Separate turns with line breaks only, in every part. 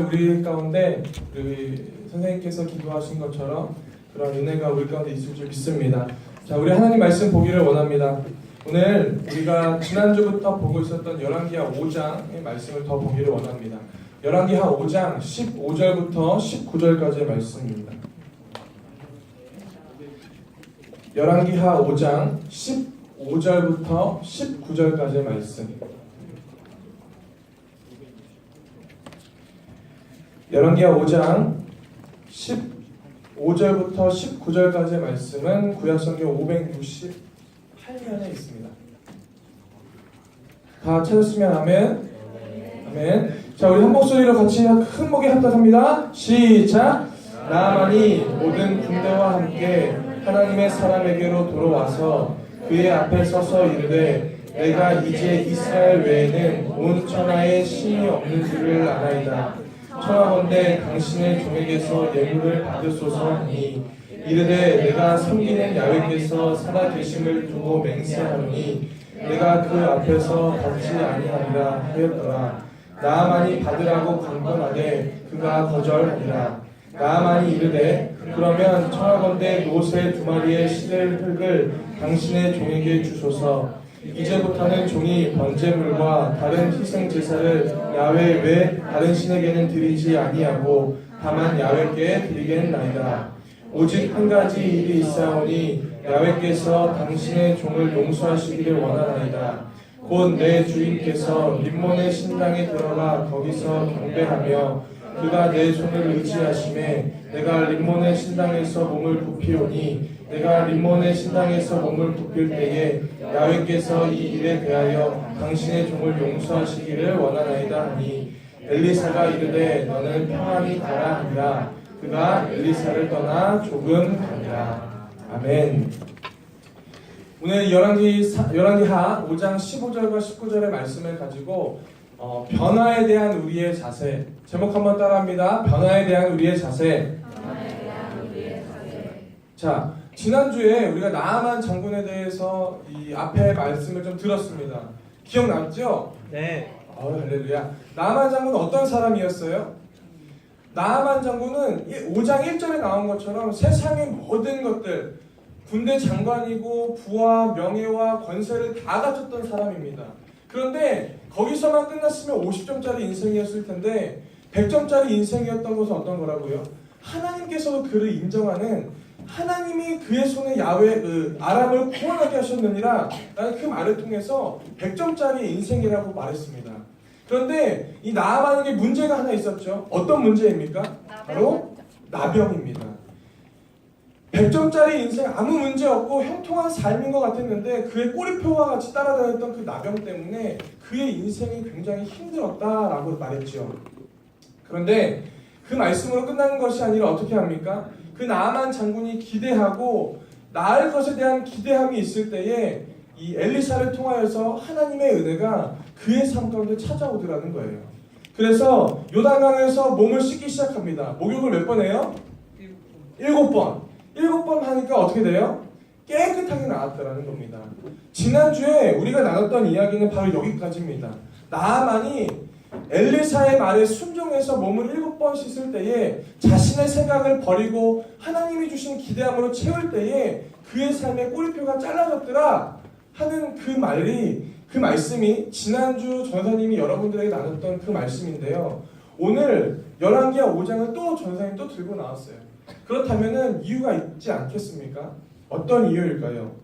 우리 가운데 우리 선생님께서 기도하신 것처럼 그런 은혜가 우리 가운데 있을 줄 믿습니다. 자, 우리 하나님 말씀 보기를 원합니다. 오늘 우리가 지난주부터 보고 있었던 열왕기하 5장의 말씀을 더 보기를 원합니다. 열왕기하 5장 15절부터 19절까지의 말씀입니다. 열왕기하 5장 15절부터 19절까지의 말씀. 열왕기하 5장 15절부터 19절까지의 말씀은 구약성경 568면에 있습니다. 다 찾았으면 아멘. 아멘. 자, 우리 한 목소리로 같이 큰 목에 합독합니다. 시작. 나아만이 모든 군대와 함께 하나님의 사람에게로 돌아와서 그의 앞에 서서 이르되 내가 이제 이스라엘 외에는 온 천하에 신이 없는 줄을 아나이다. 청하건대 당신의 종에게서 예물을 받으소서 하니 이르되 내가 섬기는 야훼께서 살아계심을 두고 맹세하노니 내가 그 앞에서 받지 아니하리라 하였더라. 나아만이 받으라고 강권하되 그가 거절하니라. 나아만이 이르되 그러면 청하건대 노새 2마리의 시들 흙을 당신의 종에게 주소서. 이제부터는 종이 번제물과 다른 희생 제사를 야훼 외 다른 신에게는 드리지 아니하고 다만 야훼께 드리겠나이다. 오직 한 가지 일이 있사오니 야훼께서 당신의 종을 용서하시기를 원하나이다. 곧 내 주인께서 림몬의 신당에 들어가 거기서 경배하며 그가 내 손을 의지하심에 내가 림몬의 신당에서 몸을 굽히오니 내가 림몬의 신당에서 몸을 굽힐 때에 야훼께서 이 일에 대하여 당신의 종을 용서하시기를 원하나이다 하니 엘리사가 이르되 너는 평안히 가라 하니라. 그가 엘리사를 떠나 조금 가니라. 아멘. 오늘 열왕기하 5장 15절과 19절의 말씀을 가지고 변화에 대한 우리의 자세, 제목 한번 따라합니다. 변화에 대한 우리의 자세. 자, 지난주에 우리가 나아만 장군에 대해서 이 앞에 말씀을 좀 들었습니다. 기억났죠?
네.
할렐루야. 나아만 장군은 어떤 사람이었어요? 나아만 장군은 5장 1절에 나온 것처럼 세상의 모든 것들, 군대 장관이고 부와 명예와 권세를 다 갖췄던 사람입니다. 그런데 거기서만 끝났으면 50점짜리 인생이었을 텐데 100점짜리 인생이었던 것은 어떤 거라고요? 하나님께서도 그를 인정하는, 하나님이 그의 손에 야훼 아람을 구원하게 하셨느니라 라는 그 말을 통해서 100점짜리 인생이라고 말했습니다. 그런데 이 나아만에게 문제가 하나 있었죠. 어떤 문제입니까? 바로 나병입니다. 100점짜리 인생 아무 문제 없고 형통한 삶인 것 같았는데 그의 꼬리표와 같이 따라다녔던 그 나병 때문에 그의 인생이 굉장히 힘들었다라고 말했죠. 그런데 그 말씀으로 끝나는 것이 아니라 어떻게 합니까? 그 나아만 장군이 기대하고 나을 것에 대한 기대함이 있을 때에 이 엘리사를 통하여서 하나님의 은혜가 그의 삶 가운데 찾아오더라는 거예요. 그래서 요단강에서 몸을 씻기 시작합니다. 목욕을 몇 번 해요? 7번. 7번 하니까 어떻게 돼요? 깨끗하게 나왔다라는 겁니다. 지난주에 우리가 나눴던 이야기는 바로 여기까지입니다. 나아만이 엘리사의 말에 순종해서 몸을 7번 씻을 때에 자신의 생각을 버리고 하나님이 주신 기대함으로 채울 때에 그의 삶의 꼬리표가 잘라졌더라 하는 그 말씀이 지난주 전사님이 여러분들에게 나눴던 그 말씀인데요. 오늘 열왕기하 5장을 또 전사님이 또 들고 나왔어요. 그렇다면 이유가 있지 않겠습니까? 어떤 이유일까요?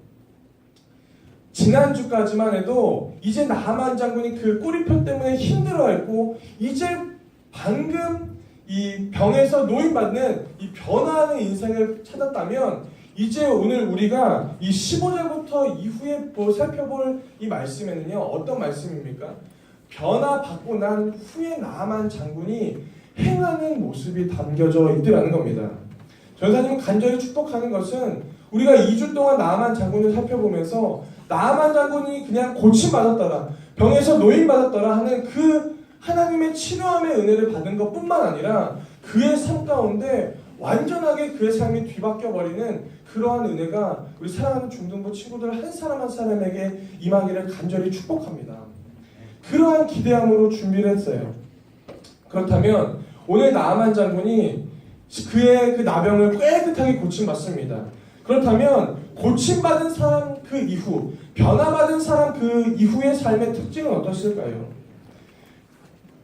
지난주까지만 해도 이제 나아만 장군이 그 꼬리표 때문에 힘들어했고 이제 방금 이 병에서 노인받는 이 변화하는 인생을 찾았다면 이제 오늘 우리가 이 15절부터 이후에 살펴볼 이 말씀에는요, 어떤 말씀입니까? 변화받고 난 후에 나아만 장군이 행하는 모습이 담겨져 있더라는 겁니다. 전사님은 간절히 축복하는 것은 우리가 2주 동안 나아만 장군을 살펴보면서 나아만 장군이 그냥 고침받았더라, 병에서 노인받았더라 하는 그 하나님의 치료함의 은혜를 받은 것뿐만 아니라 그의 삶 가운데 완전하게 그의 삶이 뒤바뀌어버리는 그러한 은혜가 우리 사랑하는 중등부 친구들 한 사람 한 사람에게 임하기를 간절히 축복합니다. 그러한 기대함으로 준비를 했어요. 그렇다면 오늘 나아만 장군이 그의 그 나병을 깨끗하게 고침받습니다. 그렇다면 고침받은 사람 그 이후, 변화받은 사람 그 이후의 삶의 특징은 어떠실까요?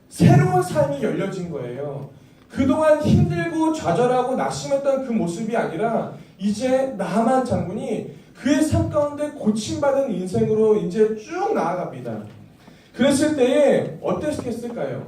새로운 삶이 열려진 거예요. 그동안 힘들고 좌절하고 낙심했던 그 모습이 아니라 이제 나아만 장군이 그의 삶 가운데 고침받은 인생으로 이제 쭉 나아갑니다. 그랬을 때에 어땠을까요?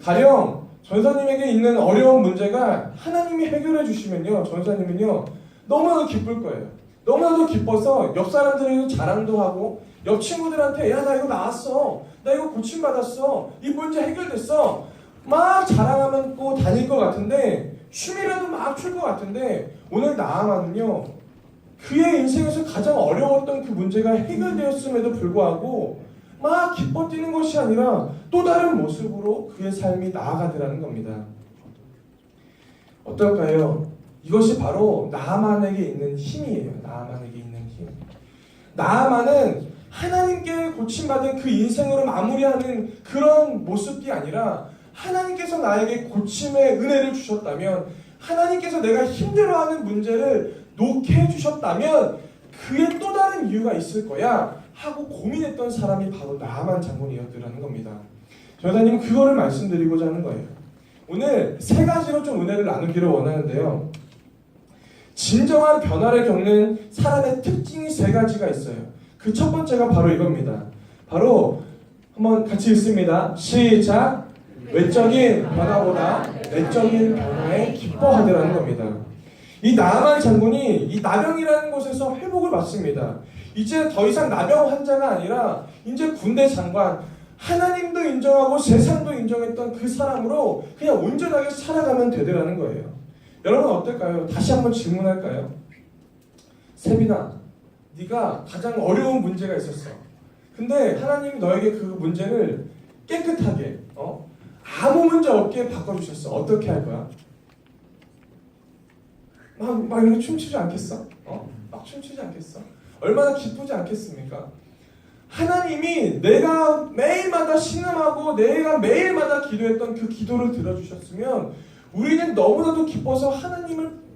가령 전사님에게 있는 어려운 문제가 하나님이 해결해 주시면요, 전사님은요 너무나도 기쁠 거예요. 너무나도 기뻐서 옆 사람들에게도 자랑도 하고 옆 친구들한테 야 나 이거 나았어, 나 이거 고침받았어, 이 문제 해결됐어 막 자랑하고 다닐 것 같은데, 춤이라도 막 출 것 같은데, 오늘 나아만은요 그의 인생에서 가장 어려웠던 그 문제가 해결되었음에도 불구하고 막 기뻐 뛰는 것이 아니라 또 다른 모습으로 그의 삶이 나아가더라는 겁니다. 어떨까요? 이것이 바로 나아만에게 있는 힘이에요. 나아만에게 있는 힘. 나아만은 하나님께 고침받은 그 인생으로 마무리하는 그런 모습이 아니라, 하나님께서 나에게 고침의 은혜를 주셨다면, 하나님께서 내가 힘들어하는 문제를 놓게 해주셨다면 그의 또 다른 이유가 있을 거야 하고 고민했던 사람이 바로 나아만 장군이었더라는 겁니다. 전사님은 그거를 말씀드리고자 하는 거예요. 오늘 세 가지로 좀 은혜를 나누기를 원하는데요. 진정한 변화를 겪는 사람의 특징이 세 가지가 있어요. 그 첫 번째가 바로 이겁니다. 바로 한번 같이 읽습니다. 시작! 외적인 변화보다 내적인 변화에 기뻐하더라는 겁니다. 이 나아만 장군이 이 나병이라는 곳에서 회복을 받습니다. 이제 더 이상 나병 환자가 아니라 이제 군대 장관, 하나님도 인정하고 세상도 인정했던 그 사람으로 그냥 온전하게 살아가면 되더라는 거예요. 여러분 어떨까요? 다시 한번 질문할까요? 세빈아, 네가 가장 어려운 문제가 있었어. 근데 하나님이 너에게 그 문제를 깨끗하게 아무 문제 없게 바꿔주셨어. 어떻게 할 거야? 막 이렇게 춤추지 않겠어? 막 춤추지 않겠어? 얼마나 기쁘지 않겠습니까? 하나님이 내가 매일마다 신음하고 내가 매일마다 기도했던 그 기도를 들어주셨으면 우리는 너무나도 기뻐서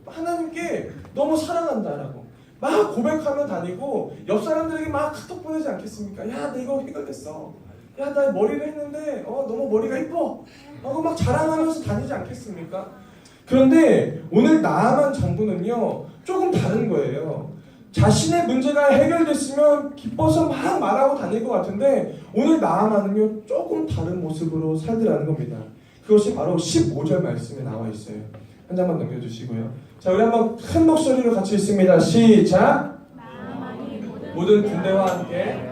하나님께 너무 사랑한다라고 막 고백하며 다니고 옆 사람들에게 막 카톡 보내지 않겠습니까? 야, 나 이거 해결됐어. 야, 나 머리를 했는데 너무 머리가 이뻐. 하고 막 자랑하면서 다니지 않겠습니까? 그런데 오늘 나아만 장군은요 조금 다른 거예요. 자신의 문제가 해결됐으면 기뻐서 막 말하고 다닐 것 같은데, 오늘 나아만은요 조금 다른 모습으로 살더라는 겁니다. 그것이 바로 15절 말씀에 나와 있어요. 한 장만 넘겨주시고요. 자, 우리 한번 큰 목소리로 같이 읽습니다. 시작! 모든 군대와 함께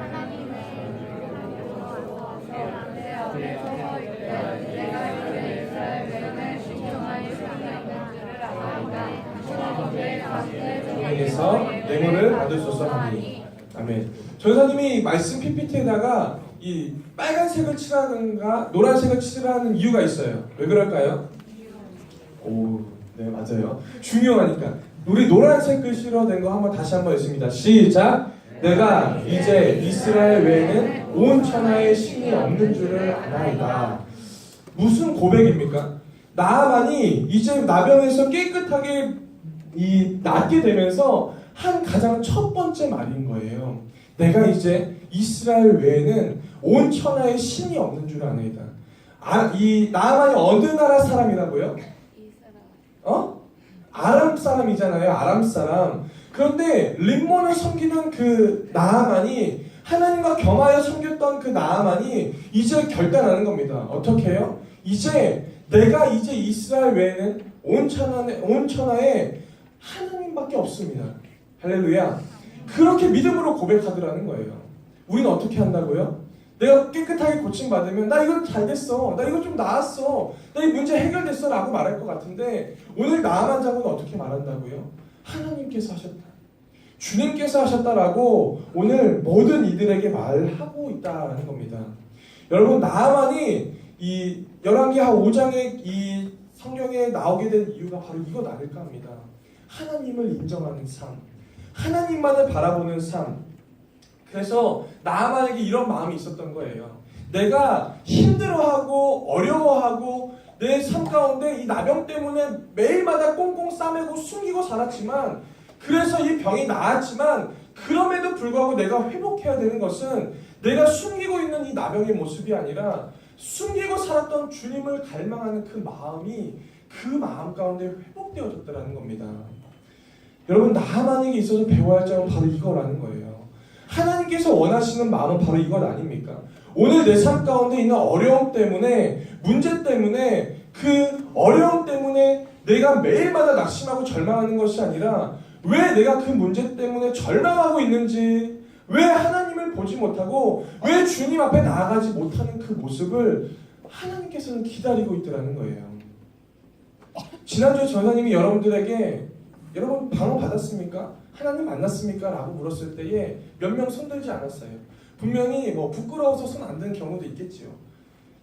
에서 맹호를 받으소서 하니. 아멘. 전사님이 말씀 PPT에다가 이 빨간색을 칠하는가 노란색을 칠하는 이유가 있어요. 왜 그럴까요? 오, 네 맞아요. 중요하니까. 우리 노란색 글씨로 된 거 다시 한번 읽습니다. 시작. 내가 이제 이스라엘 외에는 온 천하에 신이 없는 줄을 아나이다. 무슨 고백입니까? 나아만이 이제 나병에서 깨끗하게 낫게 되면서 한 가장 첫 번째 말인 거예요. 내가 이제 이스라엘 외에는 온 천하에 신이 없는 줄 아나이다. 이 나아만이 어느 나라 사람이라고요? 아람 사람이잖아요. 아람 사람. 그런데 림몬을 섬기던 그 나아만이, 하나님과 겸하여 섬겼던 그 나아만이 이제 결단하는 겁니다. 어떻게 해요? 내가 이제 이스라엘 외에는 온 천하에 하나님밖에 없습니다. 할렐루야. 그렇게 믿음으로 고백하더라는 거예요. 우리는 어떻게 한다고요? 내가 깨끗하게 고침받으면 나 이거 잘 됐어, 나 이거 좀 나았어, 나 이 문제 해결됐어 라고 말할 것 같은데, 오늘 나아만 장군은 어떻게 말한다고요? 하나님께서 하셨다, 주님께서 하셨다라고 오늘 모든 이들에게 말하고 있다라는 겁니다. 여러분, 나아만이 이 열왕기하 5장의 이 성경에 나오게 된 이유가 바로 이것 아닐까 합니다. 하나님을 인정하는 삶, 하나님만을 바라보는 삶. 그래서 나아만에게 이런 마음이 있었던 거예요. 내가 힘들어하고 어려워하고 내 삶 가운데 이 나병 때문에 매일마다 꽁꽁 싸매고 숨기고 살았지만, 그래서 이 병이 나았지만, 그럼에도 불구하고 내가 회복해야 되는 것은 내가 숨기고 있는 이 나병의 모습이 아니라 숨기고 살았던 주님을 갈망하는 그 마음이 그 마음 가운데 회복되어졌다는 겁니다. 여러분, 나만에게 있어서 배워야 할 점은 바로 이거라는 거예요. 하나님께서 원하시는 마음은 바로 이것 아닙니까? 오늘 내 삶 가운데 있는 어려움 때문에, 문제 때문에, 그 어려움 때문에 내가 매일마다 낙심하고 절망하는 것이 아니라, 왜 내가 그 문제 때문에 절망하고 있는지, 왜 하나님을 보지 못하고 왜 주님 앞에 나아가지 못하는 그 모습을 하나님께서는 기다리고 있더라는 거예요. 지난주에 전사님이 여러분들에게 여러분 방언 받았습니까? 하나님 만났습니까? 라고 물었을 때에 몇 명 손들지 않았어요. 분명히 뭐 부끄러워서 손 안 드는 경우도 있겠지요.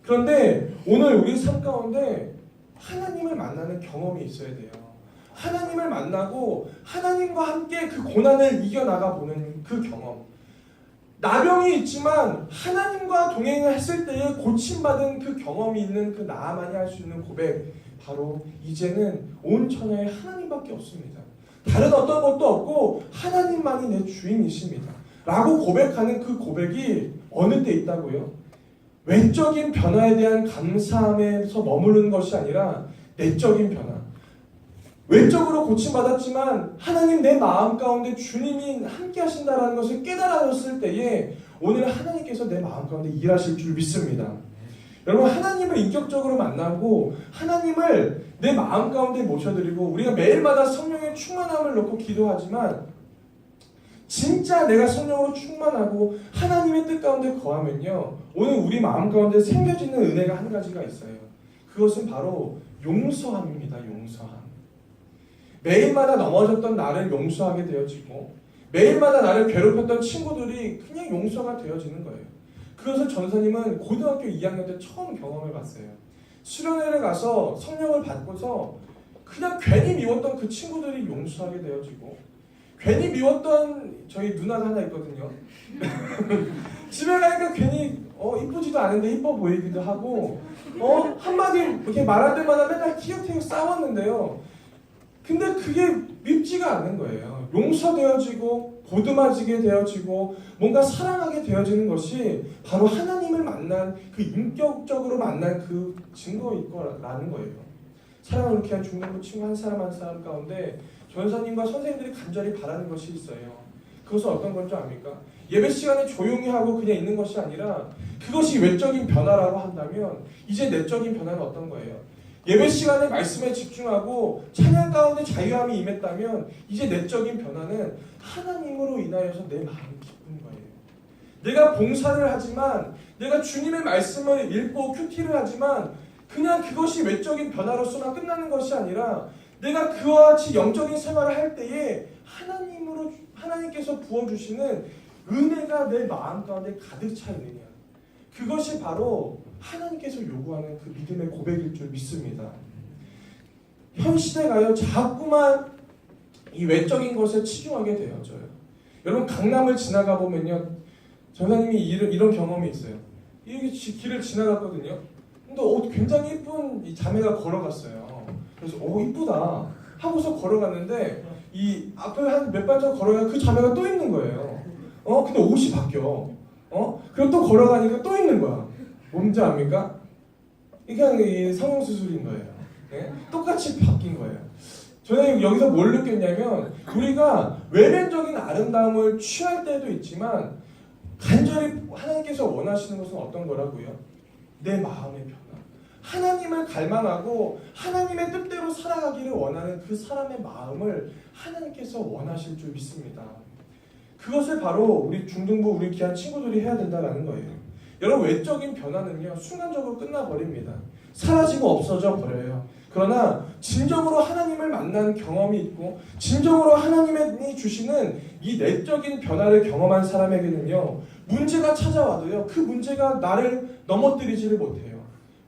그런데 오늘 우리 삶 가운데 하나님을 만나는 경험이 있어야 돼요. 하나님을 만나고 하나님과 함께 그 고난을 이겨나가 보는 그 경험. 나병이 있지만 하나님과 동행을 했을 때에 고침받은 그 경험이 있는 그 나만이 할 수 있는 고백, 바로 이제는 온 천하에 하나님밖에 없습니다. 다른 어떤 것도 없고 하나님만이 내 주인이십니다 라고 고백하는 그 고백이 어느 때 있다고요? 외적인 변화에 대한 감사함에서 머무르는 것이 아니라 내적인 변화. 외적으로 고침받았지만 하나님 내 마음 가운데 주님이 함께 하신다는 것을 깨달았을 때에 오늘 하나님께서 내 마음 가운데 일하실 줄 믿습니다. 여러분, 하나님을 인격적으로 만나고 하나님을 내 마음 가운데 모셔드리고 우리가 매일마다 성령의 충만함을 놓고 기도하지만, 진짜 내가 성령으로 충만하고 하나님의 뜻 가운데 거하면요, 오늘 우리 마음 가운데 생겨지는 은혜가 한 가지가 있어요. 그것은 바로 용서함입니다. 용서함. 매일마다 넘어졌던 나를 용서하게 되어지고, 매일마다 나를 괴롭혔던 친구들이 그냥 용서가 되어지는 거예요. 그것을 전사님은 고등학교 2학년 때 처음 경험해 봤어요. 수련회를 가서 성령을 받고서 그냥 괜히 미웠던 그 친구들이 용서하게 되어지고, 괜히 미웠던 저희 누나가 하나 있거든요. 집에 가니까 괜히 이쁘지도 않은데 이뻐 보이기도 하고, 한마디 이렇게 말할 때마다 맨날 티격태격 싸웠는데요. 근데 그게 밉지가 않은 거예요. 용서되어지고 보듬어지게 되어지고 뭔가 사랑하게 되어지는 것이 바로 하나님을 만난, 그 인격적으로 만난 그 증거일 거라는 거예요. 사랑을 이렇게 한 중등부 친구 한 사람 한 사람 가운데 전사님과 선생님들이 간절히 바라는 것이 있어요. 그것은 어떤 건지 압니까? 예배 시간에 조용히 하고 그냥 있는 것이 아니라, 그것이 외적인 변화라고 한다면 이제 내적인 변화는 어떤 거예요? 예배 시간에 말씀에 집중하고 찬양 가운데 자유함이 임했다면 이제 내적인 변화는 하나님으로 인하여서 내 마음이 기쁜 거예요. 내가 봉사를 하지만, 내가 주님의 말씀을 읽고 큐티를 하지만 그냥 그것이 외적인 변화로서만 끝나는 것이 아니라, 내가 그와 같이 영적인 생활을 할 때에 하나님께서 부어주시는 은혜가 내 마음 가운데 가득 차 있느냐, 그것이 바로 하나님께서 요구하는 그 믿음의 고백일 줄 믿습니다. 현 시대가요, 자꾸만 이 외적인 것에 치중하게 되어져요. 여러분, 강남을 지나가 보면요, 전사님이 이런 경험이 있어요. 이렇게 길을 지나갔거든요. 근데 굉장히 이쁜 이 자매가 걸어갔어요. 그래서 이쁘다 하고서 걸어갔는데, 이 앞에 한 몇 발짝 걸어가 그 자매가 또 있는 거예요. 근데 옷이 바뀌어. 그리고 또 걸어가니까 또 있는 거야. 뭔지 압니까? 이게 성형수술인 거예요. 네? 똑같이 바뀐 거예요. 저는 여기서 뭘 느꼈냐면, 우리가 외면적인 아름다움을 취할 때도 있지만 간절히 하나님께서 원하시는 것은 어떤 거라고요? 내 마음의 변화. 하나님을 갈망하고 하나님의 뜻대로 살아가기를 원하는 그 사람의 마음을 하나님께서 원하실 줄 믿습니다. 그것을 바로 우리 중등부, 우리 귀한 친구들이 해야 된다는 거예요. 여러분, 외적인 변화는요, 순간적으로 끝나버립니다. 사라지고 없어져 버려요. 그러나 진정으로 하나님을 만난 경험이 있고, 진정으로 하나님이 주시는 이 내적인 변화를 경험한 사람에게는요, 문제가 찾아와도요, 그 문제가 나를 넘어뜨리지를 못해요.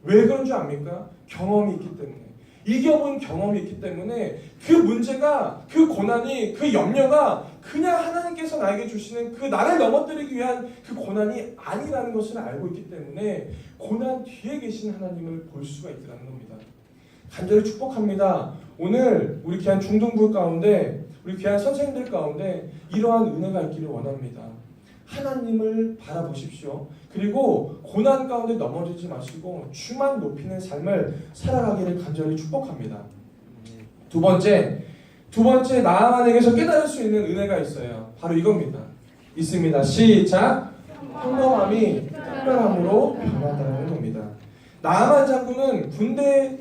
왜 그런 줄 압니까? 경험이 있기 때문에. 이겨본 경험이 있기 때문에 그 문제가, 그 고난이, 그 염려가 그냥 하나님께서 나에게 주시는 그 나를 넘어뜨리기 위한 그 고난이 아니라는 것을 알고 있기 때문에 고난 뒤에 계신 하나님을 볼 수가 있다는 겁니다. 간절히 축복합니다. 오늘 우리 귀한 중등부 가운데, 우리 귀한 선생님들 가운데 이러한 은혜가 있기를 원합니다. 하나님을 바라보십시오. 그리고 고난 가운데 넘어지지 마시고 주만 높이는 삶을 살아가기를 간절히 축복합니다. 두 번째 나만에게서 깨달을 수 있는 은혜가 있어요. 바로 이겁니다. 있습니다. 시작. 평범함이 특별함으로 변하다는 겁니다. 나아만 장군은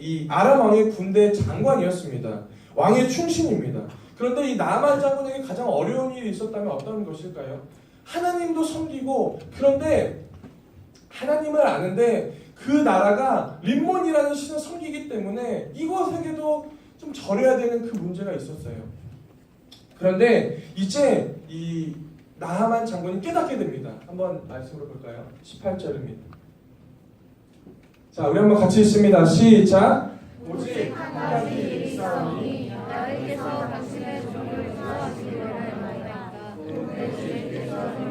이 아람 왕의 군대 장관이었습니다. 왕의 충신입니다. 그런데 이 나아만 장군에게 가장 어려운 일이 있었다면 어떤 것일까요? 하나님도 섬기고, 그런데 하나님을 아는데 그 나라가 림몬이라는 신을 섬기기 때문에 이곳에게도 좀 절해야 되는 그 문제가 있었어요. 그런데 이제 이 나아만 장군이 깨닫게 됩니다. 한번 말씀으로 볼까요? 18절입니다. 자, 우리 한번 같이 읽습니다. 시작. 오직 한 가지 일이 있사오니 나에게서 당신의 종을 구하시기를 원하나이다. 내 주님께서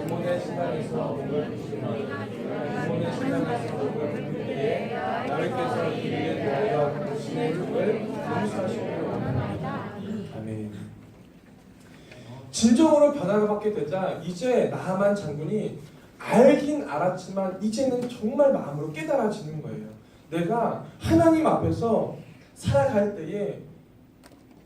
림몬의 신당에서 복을 림몬의 신당에서 복을 듣기에 나에게서 이르게 대하여 당신의 종을 용서하시기를 원하나이다. 아멘. 진정으로 변화가 받게 되자 이제 나아만 장군이 알긴 알았지만 이제는 정말 마음으로 깨달아지는 거예요. 내가 하나님 앞에서 살아갈 때에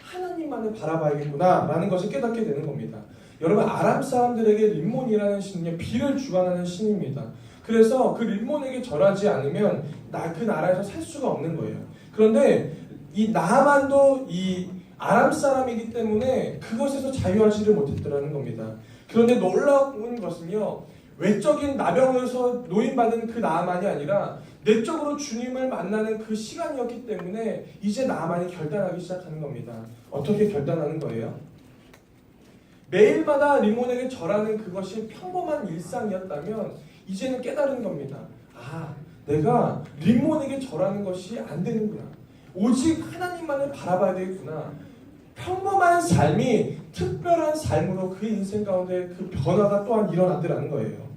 하나님만을 바라봐야겠구나 라는 것을 깨닫게 되는 겁니다. 여러분, 아람 사람들에게 림몬이라는 신은요, 비를 주관하는 신입니다. 그래서 그 림몬에게 절하지 않으면 그 나라에서 살 수가 없는 거예요. 그런데 이 나아만도 이 아람 사람이기 때문에 그것에서 자유하지를 못했더라는 겁니다. 그런데 놀라운 것은요, 외적인 나병에서 노인받은 그 나아만이 아니라 내적으로 주님을 만나는 그 시간이었기 때문에 이제 나아만이 결단하기 시작하는 겁니다. 어떻게 결단하는 거예요? 매일마다 림몬에게 절하는 그것이 평범한 일상이었다면 이제는 깨달은 겁니다. 아, 내가 림몬에게 절하는 것이 안 되는구나. 오직 하나님만을 바라봐야 되겠구나. 평범한 삶이 특별한 삶으로 그 인생 가운데 그 변화가 또한 일어나더라는 거예요.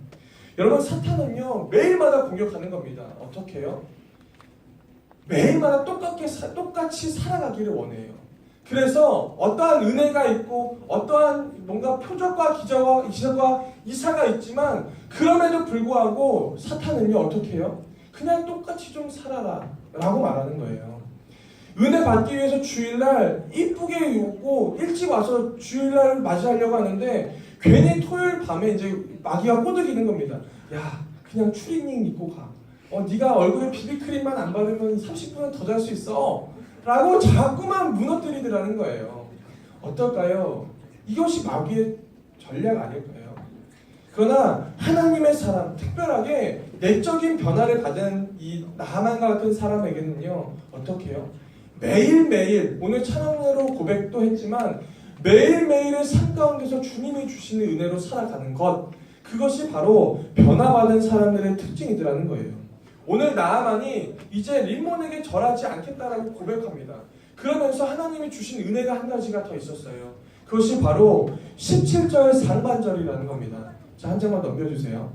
여러분, 사탄은요 매일마다 공격하는 겁니다. 어떻게 해요? 매일마다 똑같이 살아가기를 원해요. 그래서 어떠한 은혜가 있고 어떠한 뭔가 표적과 기적과 이사가 있지만 그럼에도 불구하고 사탄은요 어떻게 해요? 그냥 똑같이 좀 살아라 라고 말하는 거예요. 은혜 받기 위해서 주일날 이쁘게 입고 일찍 와서 주일날 맞이하려고 하는데 괜히 토요일 밤에 이제 마귀가 꼬드기는 겁니다. 야, 그냥 추리닝 입고 가. 네가 얼굴에 비비크림만 안 바르면 30분은 더 잘 수 있어. 라고 자꾸만 무너뜨리더라는 거예요. 어떨까요? 이것이 마귀의 전략 아닐까요? 그러나 하나님의 사람, 특별하게 내적인 변화를 받은 이 나만과 같은 사람에게는요 어떻게 해요? 매일매일, 오늘 찬양으로 고백도 했지만 매일매일의 삶 가운데서 주님이 주시는 은혜로 살아가는 것, 그것이 바로 변화받은 사람들의 특징이더라는 거예요. 오늘 나아만이 이제 림몬에게 절하지 않겠다라고 고백합니다. 그러면서 하나님이 주신 은혜가 한 가지가 더 있었어요. 그것이 바로 17절 상반절이라는 겁니다. 자, 한 장만 넘겨주세요.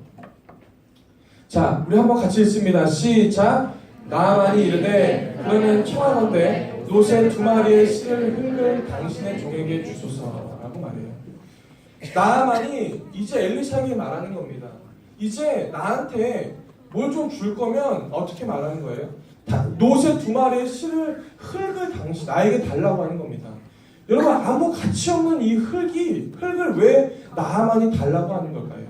자, 우리 한번 같이 읽습니다. 시작. 나아만이 이르되 그러면 청하건대 노새 2마리의 실을 흙을 당신의 종에게 주소서라고 말해요. 나아만이 이제 엘리사에게 말하는 겁니다. 이제 나한테 뭘 좀 줄 거면 어떻게 말하는 거예요? 노새 2마리의 실을 흙을 나에게 달라고 하는 겁니다. 여러분, 아무 가치 없는 이 흙을 왜 나아만이 달라고 하는 걸까요?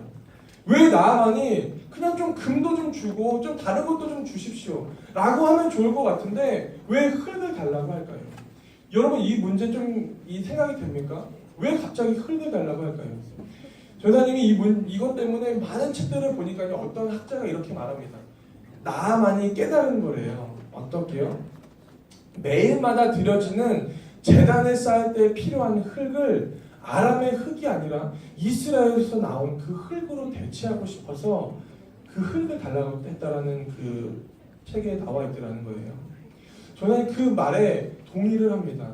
왜 나아만이 그냥 좀 금도 좀 주고 좀 다른 것도 좀 주십시오 라고 하면 좋을 것 같은데 왜 흙을 달라고 할까요? 여러분, 이 문제 좀 생각이 됩니까? 왜 갑자기 흙을 달라고 할까요? 전사님이 이것 때문에 많은 책들을 보니까 어떤 학자가 이렇게 말합니다. 나아만이 깨달은 거래요. 어떻게요? 매일마다 드려지는 제단을 쌓을 때 필요한 흙을 아람의 흙이 아니라 이스라엘에서 나온 그 흙으로 대체하고 싶어서 그 흙을 달라고 했다라는 그 책에 나와 있더라는 거예요. 저는 그 말에 동의를 합니다.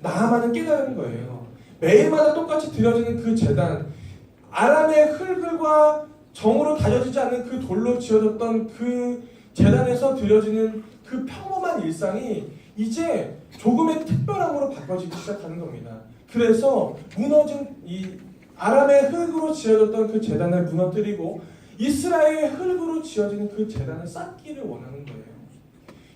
나아만은 깨달은 거예요. 매일마다 똑같이 드려지는 그 제단, 아람의 흙과 정으로 다져지지 않는 그 돌로 지어졌던 그 제단에서 드려지는 그 평범한 일상이 이제 조금의 특별함으로 바꿔지기 시작하는 겁니다. 그래서 무너진 이 아람의 흙으로 지어졌던 그 제단을 무너뜨리고 이스라엘의 흙으로 지어지는 그 제단을 쌓기를 원하는 거예요.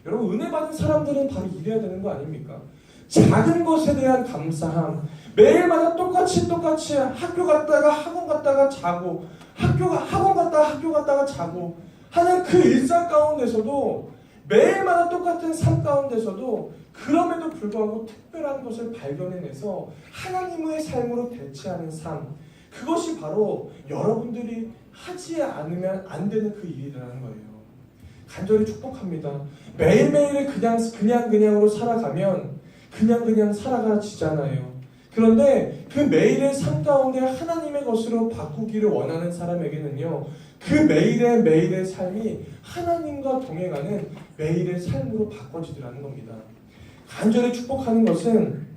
여러분, 은혜 받은 사람들은 바로 이래야 되는 거 아닙니까? 작은 것에 대한 감사함, 매일마다 똑같이 학교 갔다가 학원 갔다가 자고, 학원 갔다가 학교 갔다가 자고 하는 그 일상 가운데서도, 매일마다 똑같은 삶 가운데서도 그럼에도 불구하고 특별한 것을 발견해내서 하나님의 삶으로 대체하는 삶, 그것이 바로 여러분들이 하지 않으면 안 되는 그 일이라는 거예요. 간절히 축복합니다. 매일매일을 그냥으로 살아가면 그냥 살아가지잖아요. 그런데 그 매일의 삶 가운데 하나님의 것으로 바꾸기를 원하는 사람에게는요, 그 매일의 삶이 하나님과 동행하는 매일의 삶으로 바꿔지더라는 겁니다. 간절히 축복하는 것은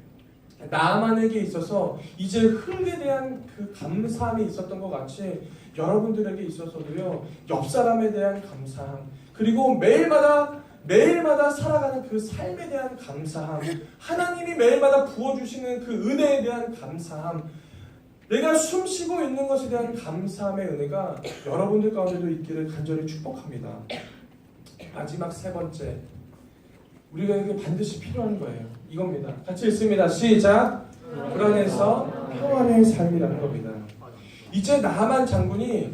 나만에게 있어서 이제 흙에 대한 그 감사함이 있었던 것 같이 여러분들에게 있어서도요, 옆 사람에 대한 감사함, 그리고 매일마다 살아가는 그 삶에 대한 감사함, 하나님이 매일마다 부어주시는 그 은혜에 대한 감사함, 내가 숨쉬고 있는 것에 대한 감사함의 은혜가 여러분들 가운데도 있기를 간절히 축복합니다. 마지막 세 번째, 우리가 이게 반드시 필요한 거예요. 이겁니다. 같이 읽습니다. 시작. 불안해서 평안의 삶이라는 겁니다. 이제 나하만 장군이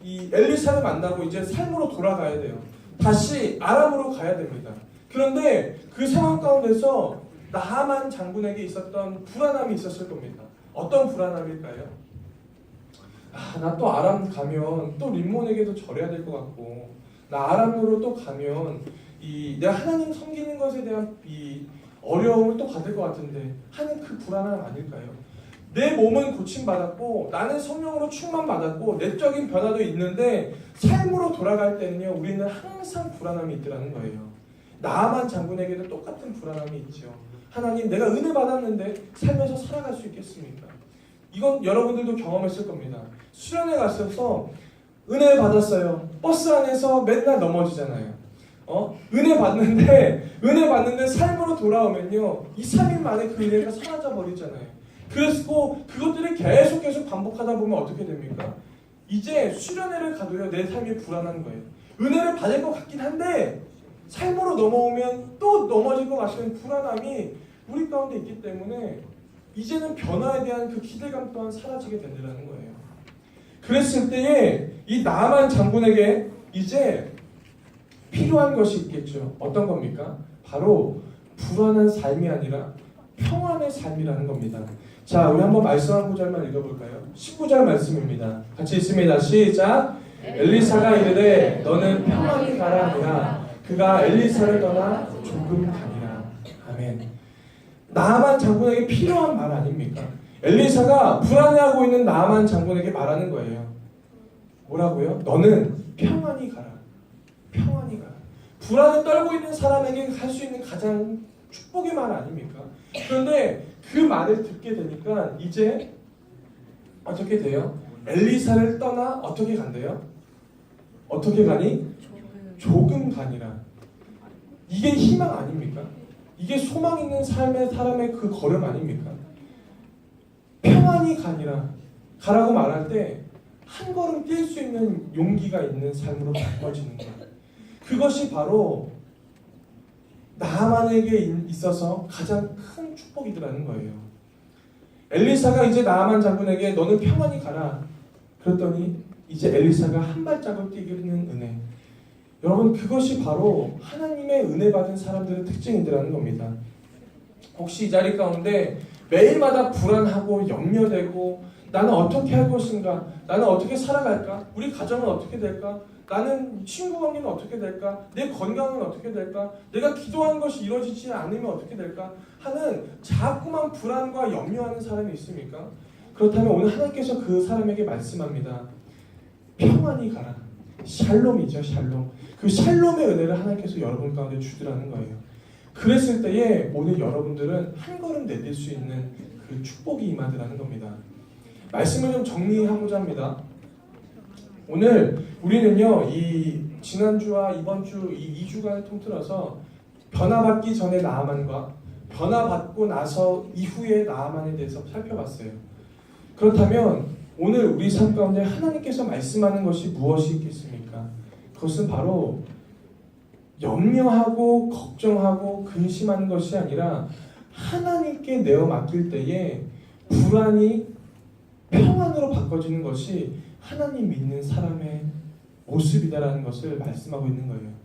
이 엘리사를 만나고 이제 삶으로 돌아가야 돼요. 다시 아람으로 가야 됩니다. 그런데 그 상황 가운데서 나하만 장군에게 있었던 불안함이 있었을 겁니다. 어떤 불안함일까요? 나 또 아람 가면 또 림몬에게도 절해야 될 것 같고, 나 아람으로 또 가면 내가 하나님 섬기는 것에 대한 이 어려움을 또 받을 것 같은데 하는 그 불안함 아닐까요? 내 몸은 고침받았고 나는 성령으로 충만받았고 내적인 변화도 있는데 삶으로 돌아갈 때는요, 우리는 항상 불안함이 있더라는 거예요. 나아만 장군에게도 똑같은 불안함이 있죠. 하나님, 내가 은혜 받았는데 살면서 살아갈 수 있겠습니까? 이건 여러분들도 경험했을 겁니다. 수련회 갔어서 은혜 받았어요. 버스 안에서 맨날 넘어지잖아요. 은혜 받는데 삶으로 돌아오면요, 2, 3일 만에 그 은혜가 사라져 버리잖아요. 그래서 그것들이 계속 반복하다 보면 어떻게 됩니까? 이제 수련회를 가도요, 내 삶이 불안한 거예요. 은혜를 받을 것 같긴 한데 삶으로 넘어오면 또 넘어질 것 같은 불안함이 우리 가운데 있기 때문에 이제는 변화에 대한 그 기대감 또한 사라지게 된다는 거예요. 그랬을 때에 이 나아만 장군에게 이제 필요한 것이 있겠죠. 어떤 겁니까? 바로 불안한 삶이 아니라 평안의 삶이라는 겁니다. 자, 우리 한번 말씀 한 구절만 읽어볼까요? 19절 말씀입니다. 같이 읽습니다. 시작. 엘리사가 이르되 너는 평안히 가라 하니라. 그가 엘리사를 떠나 조금 가니라. 아멘. 나아만 장군에게 필요한 말 아닙니까? 엘리사가 불안해하고 있는 나아만 장군에게 말하는 거예요. 뭐라고요? 너는 평안히 가라. 평안히 가라. 불안에 떨고 있는 사람에게 할 수 있는 가장 축복의 말 아닙니까? 그런데 그 말을 듣게 되니까 이제 어떻게 돼요? 엘리사를 떠나 어떻게 간대요? 어떻게 가니? 조금 가니라. 이게 희망 아닙니까? 이게 소망 있는 삶의 사람의 그 걸음 아닙니까? 평안히 가니라. 가라고 말할 때 한 걸음 뛸 수 있는 용기가 있는 삶으로 바꿔지는 거예요. 그것이 바로 나아만에게 있어서 가장 큰 축복이더라는 거예요. 엘리사가 이제 나아만 장군에게 너는 평안히 가라. 그랬더니 이제 엘리사가 한 발짝을 뛰기는 은혜. 여러분, 그것이 바로 하나님의 은혜 받은 사람들의 특징이더라는 겁니다. 혹시 이 자리 가운데 매일마다 불안하고 염려되고 나는 어떻게 할 것인가? 나는 어떻게 살아갈까? 우리 가정은 어떻게 될까? 나는 친구 관계는 어떻게 될까? 내 건강은 어떻게 될까? 내가 기도한 것이 이루어지지 않으면 어떻게 될까? 하는 자꾸만 불안과 염려하는 사람이 있습니까? 그렇다면 오늘 하나님께서 그 사람에게 말씀합니다. 평안히 가라. 샬롬이죠. 샬롬. 그 샬롬의 은혜를 하나님께서 여러분 가운데 주더라는 거예요. 그랬을 때에 오늘 여러분들은 한 걸음 내딜 수 있는 그 축복이 임하더라는 겁니다. 말씀을 좀 정리하고자 합니다. 오늘 우리는요, 이 지난주와 이번 주 이 2주간을 통틀어서 변화받기 전의 나아만과 변화받고 나서 이후의 나아만에 대해서 살펴봤어요. 그렇다면 오늘 우리 삶 가운데 하나님께서 말씀하는 것이 무엇이 있겠습니까? 그것은 바로 염려하고 걱정하고 근심하는 것이 아니라 하나님께 내어 맡길 때에 불안이 평안으로 바꿔지는 것이 하나님 믿는 사람의 모습이다라는 것을 말씀하고 있는 거예요.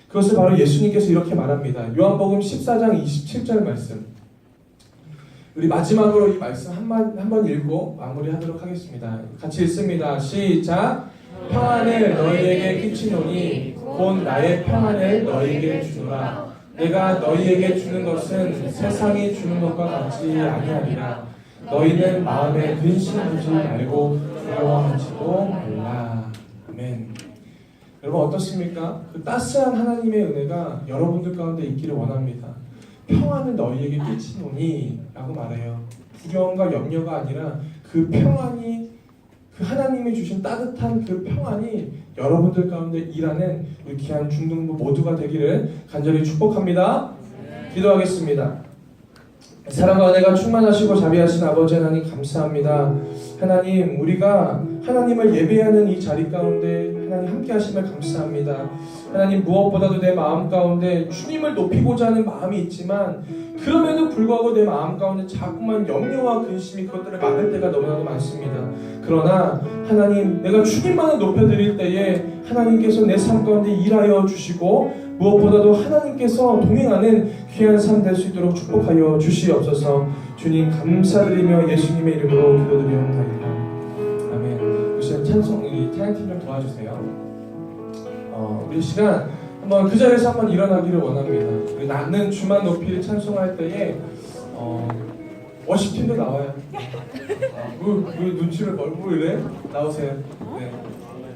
그것을 바로 예수님께서 이렇게 말합니다. 요한복음 14장 27절 말씀. 우리 마지막으로 이 말씀 한번 읽고 마무리하도록 하겠습니다. 같이 읽습니다. 시작. 평안을 너희에게 끼치노니 곧 나의 평안을 너희에게 주노라. 내가 너희에게 주는 것은 세상이 주는 것과 같지 아니하리라. 너희는 마음에 근심하지 말고 두려워하지도 말라. 아멘. 여러분 어떻습니까? 그 따스한 하나님의 은혜가 여러분들 가운데 있기를 원합니다. 평안을 너희에게 끼치노니 라고 말해요. 두려움과 염려가 아니라 그 평안이, 그 하나님이 주신 따뜻한 그 평안이 여러분들 가운데 일하는 우리 귀한 중등부 모두가 되기를 간절히 축복합니다. 기도하겠습니다. 사랑과 은혜가 충만하시고 자비하신 아버지 하나님 감사합니다. 하나님, 우리가 하나님을 예배하는 이 자리 가운데 하나님 함께 하심을 감사합니다. 하나님, 무엇보다도 내 마음 가운데 주님을 높이고자 하는 마음이 있지만 그럼에도 불구하고 내 마음 가운데 자꾸만 염려와 근심이 그것들을 막을 때가 너무나도 많습니다. 그러나 하나님, 내가 주님만을 높여드릴 때에 하나님께서 내 삶 가운데 일하여 주시고 무엇보다도 하나님께서 동행하는 귀한 삶 될 수 있도록 축복하여 주시옵소서. 주님 감사드리며 예수님의 이름으로 기도드리옵나이다. 아멘. 우리 찬송, 우리 찬양팀 좀 도와주세요. 우리 시간 한번 그 자리에서 한번 일어나기를 원합니다. 우리 나는 주만 높이를 찬송할 때에 워십팀도 나와요. 우리 눈치를 멀고 이래? 나오세요. 네.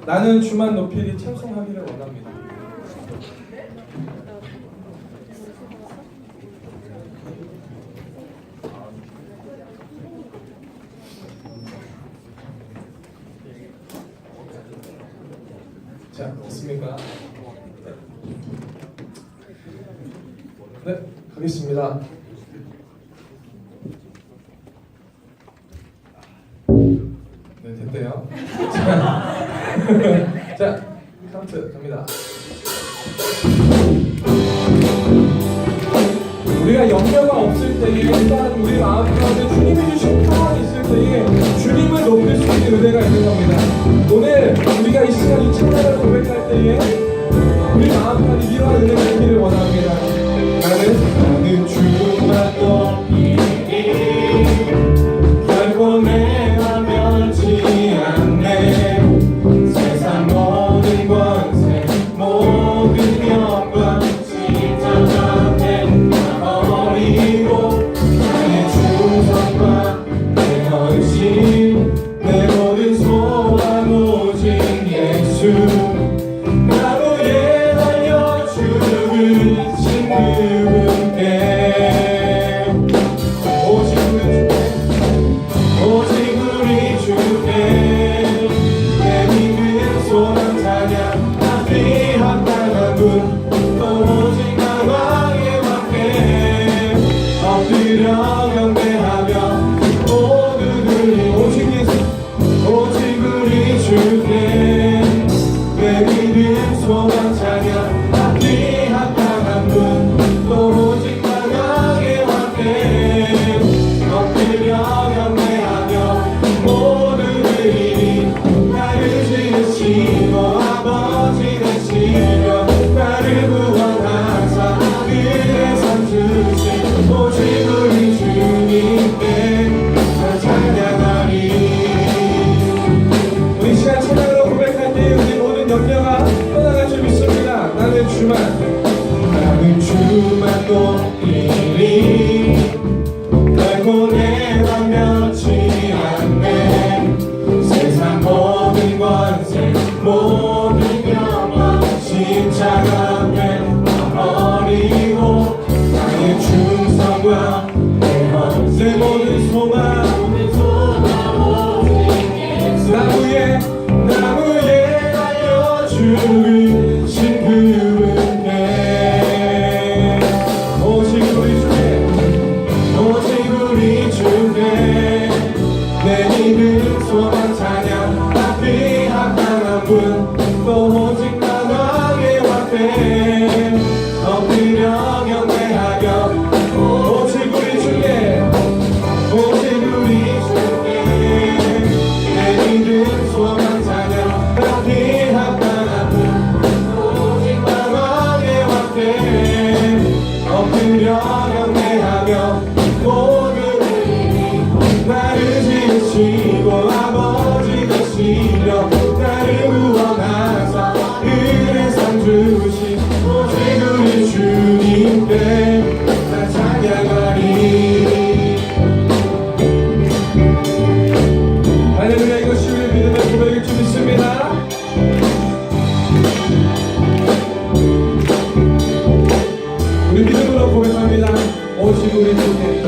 나는 주만 높이를 찬송하기를 원합니다. 자, 됐습니까? 네, 가겠습니다. 네, 됐대요. 자, 카운트 갑니다. 우리가 염려가 없을 때에, 일단 우리 마음 가운데 주님이 주신 평안이 있을 때에 주님을 높일 수 있는 은혜가 있는 겁니다. 오늘 우리가 이 시간 이 찬양을 고백할 때에 우리 마음 가운데 이러한 은혜가 있기를 원합니다. 나는 주만 높이리 결코 내가 멸치 않네. 세상 모든 권세 모든 영광 십자가 앞에 다 버리고 나의 충성과 내 헌신 내 모든 소망 오직 예수 나무에 달려 죽으신 그분께 오직 우리 주께 내 믿음 소망 찬양 나 귀합당한 분 또 오직 나 왕의 왕께 엎드려 경배하며 모두들 오직 예수 오직 우리 주께 내 믿음 소망 찬양 나 귀합당한 분 또 오직 나 왕의 왕께 엎드려 경배하며 모두들이 나를 지으시고 아버지 되시며 나를 구원하사 그의 산 주신 오직 우리 주님께 나 찬양하리. 우리 시간 찬양으로 고백할 때 우리 모든 염려가 떠나갈 줄 믿습니다. 나는 주만 높이리 결코 내가 멸치 않네. 세상 모든 권세 모든 죽으신 그분께 오직 우리 주께 오직 우리 주께 내 믿음 소망 찬양 앞이 합당한 분 또 오직 만왕의 왕께 엎드려 경배하며 오직 우리 주께 오직 우리 주께 내 믿음 소망 찬양 앞이 합당한 분 오직 만왕의 왕께 엎드려 경배하며 모든 나를 지으시고 아버지 되시며 나를 구원하사 은혜 상 주신 오직 우리 주님께 나 찬양하리. 할렐루야. 이것이 우리 믿음의 고백일 줄 믿습니다. 우리 믿음으로 고백합니다. 오직 우리 주께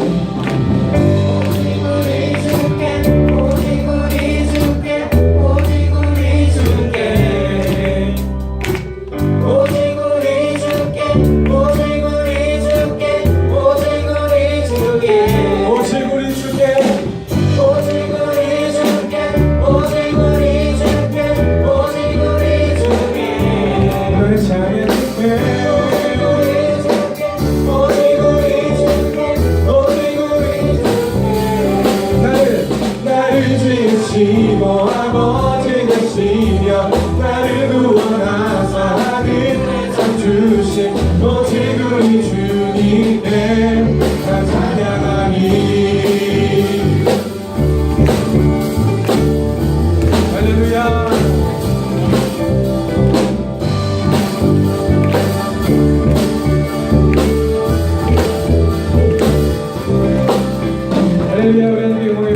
아버지 되시며 나를 구원하사 은혜 상 주신 오직 우리 주님께 나 찬양하리. 할렐루야. 할렐루야. 우리 하나님